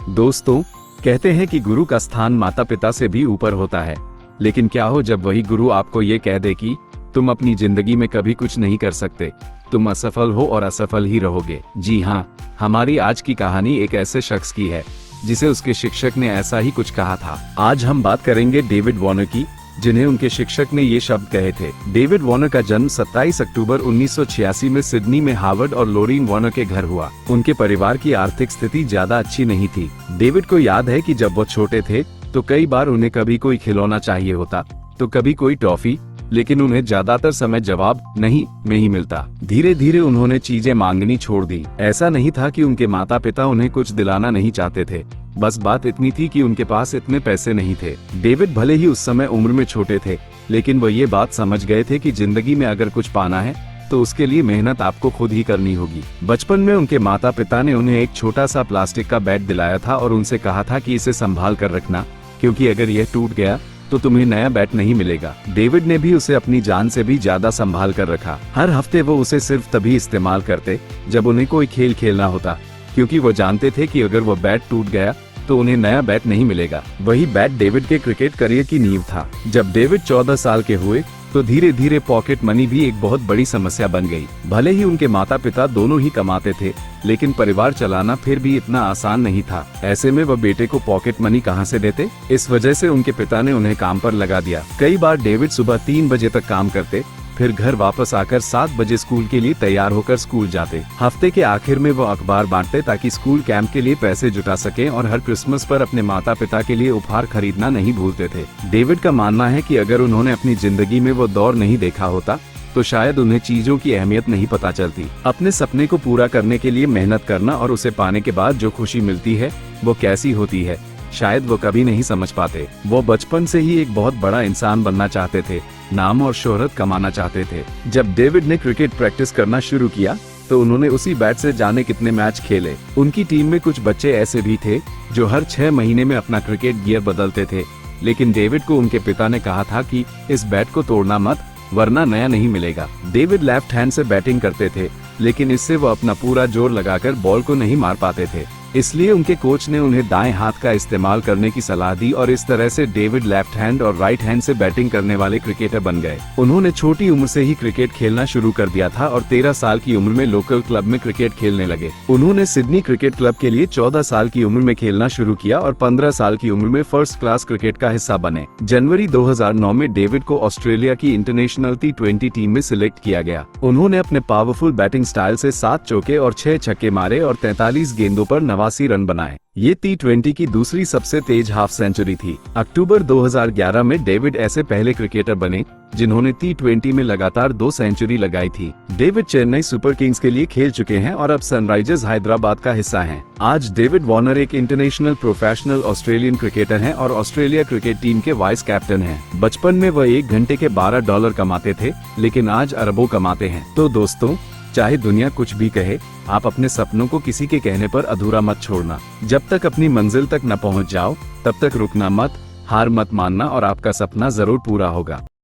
दोस्तों, कहते हैं कि गुरु का स्थान माता पिता से भी ऊपर होता है, लेकिन क्या हो जब वही गुरु आपको ये कह दे कि तुम अपनी जिंदगी में कभी कुछ नहीं कर सकते, तुम असफल हो और असफल ही रहोगे। जी हाँ, हमारी आज की कहानी एक ऐसे शख्स की है जिसे उसके शिक्षक ने ऐसा ही कुछ कहा था। आज हम बात करेंगे डेविड वॉर्नर की, जिन्हें उनके शिक्षक ने ये शब्द कहे थे। डेविड वॉर्नर का जन्म 27 अक्टूबर 1986 में सिडनी में हार्वर्ड और लोरीन वॉर्नर के घर हुआ। उनके परिवार की आर्थिक स्थिति ज्यादा अच्छी नहीं थी। डेविड को याद है कि जब वो छोटे थे तो कई बार उन्हें कभी कोई खिलौना चाहिए होता तो कभी कोई टॉफी, लेकिन उन्हें ज्यादातर समय जवाब नहीं में ही मिलता। धीरे धीरे उन्होंने चीजें मांगनी छोड़ दी। ऐसा नहीं था कि उनके माता पिता उन्हें कुछ दिलाना नहीं चाहते थे, बस बात इतनी थी कि उनके पास इतने पैसे नहीं थे। डेविड भले ही उस समय उम्र में छोटे थे, लेकिन वो ये बात समझ गए थे कि जिंदगी में अगर कुछ पाना है तो उसके लिए मेहनत आपको खुद ही करनी होगी। बचपन में उनके माता पिता ने उन्हें एक छोटा सा प्लास्टिक का बैट दिलाया था और उनसे कहा था कि इसे संभाल कर रखना, क्योंकि अगर यह टूट गया तो तुम्हें नया बैट नहीं मिलेगा। डेविड ने भी उसे अपनी जान से भी ज्यादा संभाल कर रखा। हर हफ्ते वो उसे सिर्फ तभी इस्तेमाल करते जब उन्हें कोई खेल खेलना होता, क्योंकि वो जानते थे कि अगर वो बैट टूट गया तो उन्हें नया बैट नहीं मिलेगा। वही बैट डेविड के क्रिकेट करियर की नींव था। जब डेविड 14 साल के हुए तो धीरे धीरे पॉकेट मनी भी एक बहुत बड़ी समस्या बन गई। भले ही उनके माता पिता दोनों ही कमाते थे, लेकिन परिवार चलाना फिर भी इतना आसान नहीं था। ऐसे में वह बेटे को पॉकेट मनी कहां से देते? इस वजह से उनके पिता ने उन्हें काम पर लगा दिया। कई बार डेविड सुबह 3 बजे तक काम करते, फिर घर वापस आकर 7 बजे स्कूल के लिए तैयार होकर स्कूल जाते। हफ्ते के आखिर में वो अखबार बांटते ताकि स्कूल कैंप के लिए पैसे जुटा सकें और हर क्रिसमस पर अपने माता पिता के लिए उपहार खरीदना नहीं भूलते थे। डेविड का मानना है कि अगर उन्होंने अपनी जिंदगी में वो दौर नहीं देखा होता तो शायद उन्हें चीजों की अहमियत नहीं पता चलती। अपने सपने को पूरा करने के लिए मेहनत करना और उसे पाने के बाद जो खुशी मिलती है वो कैसी होती है, शायद वो कभी नहीं समझ पाते। वो बचपन से ही एक बहुत बड़ा इंसान बनना चाहते थे, नाम और शोहरत कमाना चाहते थे। जब डेविड ने क्रिकेट प्रैक्टिस करना शुरू किया तो उन्होंने उसी बैट से जाने कितने मैच खेले। उनकी टीम में कुछ बच्चे ऐसे भी थे जो हर 6 महीने में अपना क्रिकेट गियर बदलते थे, लेकिन डेविड को उनके पिता ने कहा था कि इस बैट को तोड़ना मत, वरना नया नहीं मिलेगा। डेविड लेफ्ट हैंड से बैटिंग करते थे, लेकिन इससे वो अपना पूरा जोर लगाकर बॉल को नहीं मार पाते थे। इसलिए उनके कोच ने उन्हें दाएं हाथ का इस्तेमाल करने की सलाह दी और इस तरह से डेविड लेफ्ट हैंड और राइट हैंड से बैटिंग करने वाले क्रिकेटर बन गए। उन्होंने छोटी उम्र से ही क्रिकेट खेलना शुरू कर दिया था और 13 साल की उम्र में लोकल क्लब में क्रिकेट खेलने लगे। उन्होंने सिडनी क्रिकेट क्लब के लिए 14 साल की उम्र में खेलना शुरू किया और 15 साल की उम्र में फर्स्ट क्लास क्रिकेट का हिस्सा बने। जनवरी 2009 में डेविड को ऑस्ट्रेलिया की इंटरनेशनल T20 टीम में सिलेक्ट किया गया। उन्होंने अपने पावरफुल बैटिंग स्टाइल से 7 चौके और 6 छक्के मारे और 43 गेंदों पर 89 रन बनाए। ये T20 की दूसरी सबसे तेज हाफ सेंचुरी थी। अक्टूबर 2011 में डेविड ऐसे पहले क्रिकेटर बने जिन्होंने T20 में लगातार 2 सेंचुरी लगाई थी। डेविड चेन्नई सुपर किंग्स के लिए खेल चुके हैं और अब सनराइजर्स हैदराबाद का हिस्सा हैं। आज डेविड वॉर्नर एक इंटरनेशनल प्रोफेशनल ऑस्ट्रेलियन क्रिकेटर हैं और ऑस्ट्रेलिया क्रिकेट टीम के वाइस कैप्टन हैं। बचपन में वह 1 घंटे के $12 कमाते थे, लेकिन आज अरबों कमाते हैं। तो दोस्तों, चाहे दुनिया कुछ भी कहे, आप अपने सपनों को किसी के कहने पर अधूरा मत छोड़ना। जब तक अपनी मंजिल तक न पहुंच जाओ, तब तक रुकना मत, हार मत मानना और आपका सपना जरूर पूरा होगा।